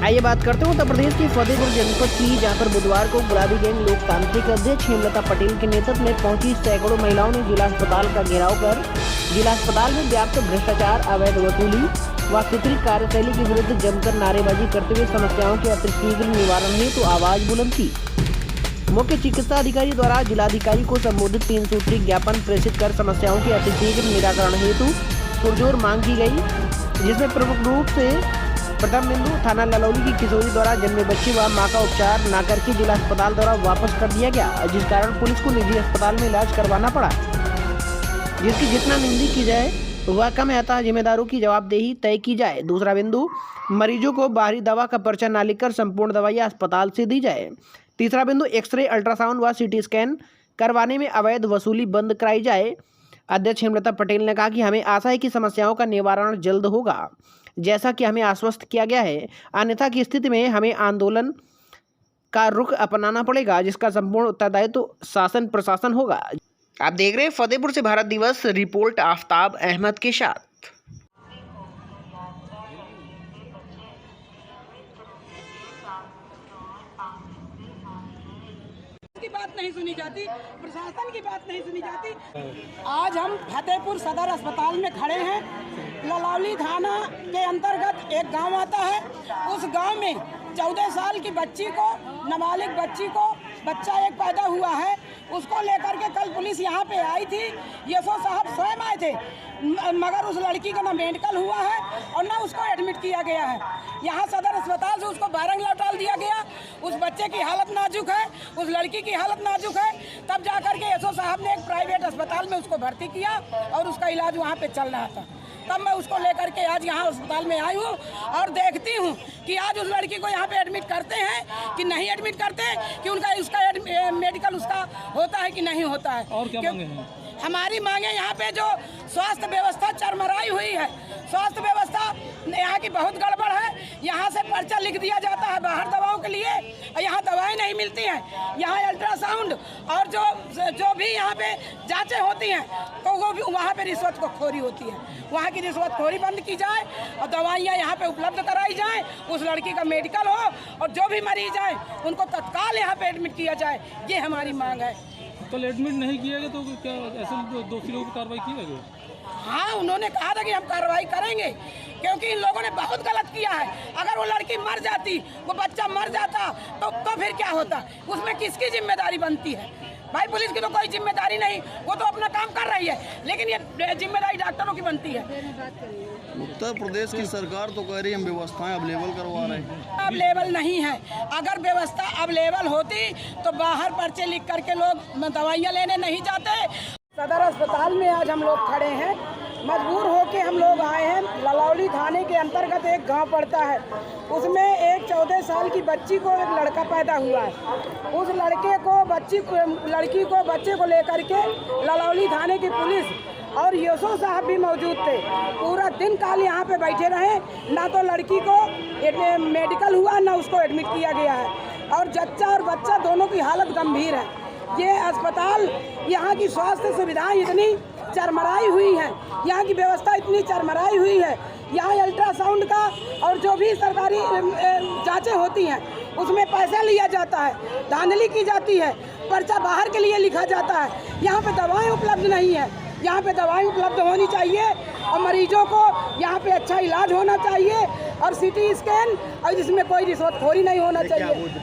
आइए बात करते हैं उत्तर प्रदेश के फतेहपुर जनपद की, जहां पर बुधवार को गुलाबी गैंग लोकतांत्रिक अध्यक्ष हेमलता पटेल के नेतृत्व में पहुंची सैकड़ों महिलाओं ने जिला अस्पताल का घेराव कर जिला अस्पताल में व्याप्त भ्रष्टाचार, अवैध वसूली व शिथिल कार्यशैली के विरुद्ध जमकर नारेबाजी करते हुए समस्याओं के अतिशीघ्र निवारण हेतु आवाज बुलंद की। मुख्य चिकित्सा अधिकारी द्वारा जिलाधिकारी को संबोधित 3 सूत्री ज्ञापन प्रेषित कर समस्याओं के अतिशीघ्र निराकरण हेतु पुरजोर मांग की गई, जिसमें प्रमुख रूप से प्रथम बिंदु थाना ललौली की किशोरी द्वारा जन्मे बच्ची व मां का उपचार न करके जिला अस्पताल द्वारा वापस कर दिया गया, जिस कारण पुलिस को निजी अस्पताल में इलाज करवाना पड़ा, जिसकी जितना निंदा की जाए वह कम है, अतः जिम्मेदारों की जवाबदेही तय की जाए। दूसरा बिंदु, मरीजों को बाहरी दवा का पर्चा न लिखकर संपूर्ण दवाइयाँ अस्पताल से दी जाए। तीसरा बिंदु, एक्सरे, अल्ट्रासाउंड व सीटी स्कैन करवाने में अवैध वसूली बंद कराई जाए। अध्यक्ष हेमलता पटेल ने कहा कि हमें आशा है कि समस्याओं का निवारण जल्द होगा, जैसा कि हमें आश्वस्त किया गया है, अन्यथा की स्थिति में हमें आंदोलन का रुख अपनाना पड़ेगा, जिसका संपूर्ण उत्तरदायित्व शासन प्रशासन होगा। आप देख रहे हैं फतेहपुर से भारत दिवस रिपोर्ट आफ्ताब अहमद के साथ। की बात नहीं सुनी जाती, प्रशासन की बात नहीं सुनी जाती। आज हम फतेहपुर सदर अस्पताल में खड़े हैं। ललौली थाना के अंतर्गत एक गांव आता है। उस गांव में 14 साल की बच्ची को, नाबालिग बच्ची को, बच्चा एक पैदा हुआ है, उसको लेकर के कल पुलिस यहाँ पे आई थी। यसो साहब स्वयं आए थे, मगर उस लड़की का ना मेडिकल हुआ है और ना उसको एडमिट किया गया है। यहाँ सदर अस्पताल से उसको बारंग लौटा दिया गया। उस बच्चे की हालत नाजुक है, उस लड़की की हालत नाजुक है। तब जाकर के यसो साहब ने एक प्राइवेट अस्पताल में उसको भर्ती किया और उसका इलाज वहाँ पे चल रहा था। तब मैं उसको लेकर के आज यहाँ अस्पताल में आई हूँ और देखती हूँ कि आज उस लड़की को यहाँ पे एडमिट करते हैं कि नहीं एडमिट करते, कि उसका मेडिकल उसका होता है कि नहीं होता है। और क्या मांगे हैं? हमारी मांगे यहाँ पे जो स्वास्थ्य व्यवस्था चरमराई हुई है, स्वास्थ्य व्यवस्था यहाँ की बहुत गड़बड़ है। यहाँ से पर्चा लिख दिया जाता है बाहर दवाओं के लिए, यहाँ दवाएं नहीं मिलती हैं। यहाँ अल्ट्रासाउंड और जो भी यहाँ पे जांचें होती हैं तो वो भी वहाँ पे रिश्वतखोरी होती है। वहाँ की रिश्वतखोरी बंद की जाए और दवाइयाँ यहाँ पे उपलब्ध कराई जाएँ, उस लड़की का मेडिकल हो और जो भी मरीज आए उनको तत्काल यहाँ पे एडमिट किया जाए, ये हमारी मांग है। कल एडमिट नहीं किया गया तो क्या ऐसे दोषी लोगों पर कार्रवाई की जाएगी? हाँ, उन्होंने कहा था कि हम कार्रवाई करेंगे, क्योंकि इन लोगों ने बहुत गलत किया है। अगर वो लड़की मर जाती, वो बच्चा मर जाता तो फिर क्या होता? उसमें किसकी जिम्मेदारी बनती है? भाई पुलिस की तो कोई जिम्मेदारी नहीं, वो तो अपना काम कर रही है, लेकिन ये जिम्मेदारी डॉक्टरों की बनती है। उत्तर प्रदेश की सरकार तो कह रही है हम व्यवस्थाएं अवेलेबल करवा रहे हैं। अवेलेबल नहीं है। अगर व्यवस्था अवेलेबल होती तो बाहर पर्चे लिख करके लोग दवाइयाँ लेने नहीं जाते। सदर अस्पताल में आज हम लोग खड़े हैं, मजबूर होके हम लोग आए हैं। ललौली थाने के अंतर्गत एक गांव पड़ता है, उसमें एक 14 साल की बच्ची को एक लड़का पैदा हुआ है। उस लड़की को बच्चे को लेकर के ललौली थाने की पुलिस और यसो साहब भी मौजूद थे। पूरा दिन काल यहाँ पे बैठे रहे, ना तो लड़की को मेडिकल हुआ ना उसको एडमिट किया गया है, और जच्चा और बच्चा दोनों की हालत गंभीर है। ये अस्पताल, यहाँ की स्वास्थ्य सुविधाएं इतनी चरमराई हुई हैं, यहाँ की व्यवस्था इतनी चरमराई हुई है। यहाँ अल्ट्रासाउंड का और जो भी सरकारी जांचें होती हैं उसमें पैसा लिया जाता है, धांधली की जाती है, पर्चा बाहर के लिए लिखा जाता है। यहाँ पे दवाएं उपलब्ध नहीं है। यहाँ पे दवाएं उपलब्ध होनी चाहिए और मरीजों को यहाँ पे अच्छा इलाज होना चाहिए और सीटी स्कैन, और जिसमें कोई रिश्वतखोरी नहीं होना चाहिए।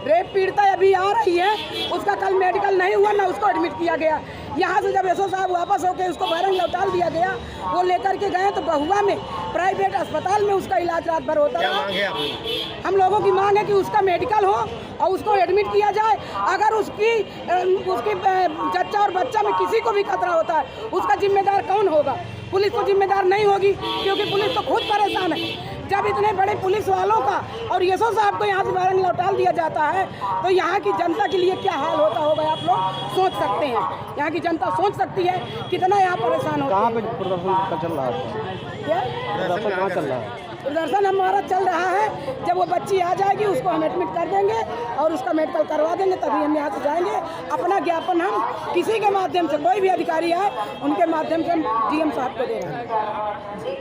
रेप पीड़िता अभी आ रही है, उसका कल मेडिकल नहीं हुआ ना उसको एडमिट किया गया। यहाँ से जब यसो साहब वापस होके उसको बारंग लौटा दिया गया, वो लेकर के गए तो बहुआ में प्राइवेट अस्पताल में उसका इलाज रात भर होता है। हम लोगों की मांग है कि उसका मेडिकल हो और उसको एडमिट किया जाए। अगर उसकी जच्चा और बच्चा में किसी को भी खतरा होता है, उसका जिम्मेदार कौन होगा? पुलिस तो जिम्मेदार नहीं होगी, क्योंकि पुलिस तो खुद परेशान है। जब इतने बड़े पुलिस वालों का और यसो साहब को यहाँ से बारंग लौटा दिया जाता है तो यहाँ की जनता के लिए क्या हाल होता होगा, आप लोग सोच सकते हैं। यहाँ की जनता सोच सकती है कितना यहाँ परेशान होता है। कहाँ पे प्रदर्शन चल रहा है? क्या प्रदर्शन कहाँ चल रहा है? प्रदर्शन हमारा चल रहा है। जब वो बच्ची आ जाएगी उसको हम एडमिट कर देंगे और उसका मेडिकल करवा देंगे, तभी हम यहाँ से जाएंगे। अपना ज्ञापन हम किसी के माध्यम से, कोई भी अधिकारी आए उनके माध्यम से हम डीएम साहब को दे रहे हैं।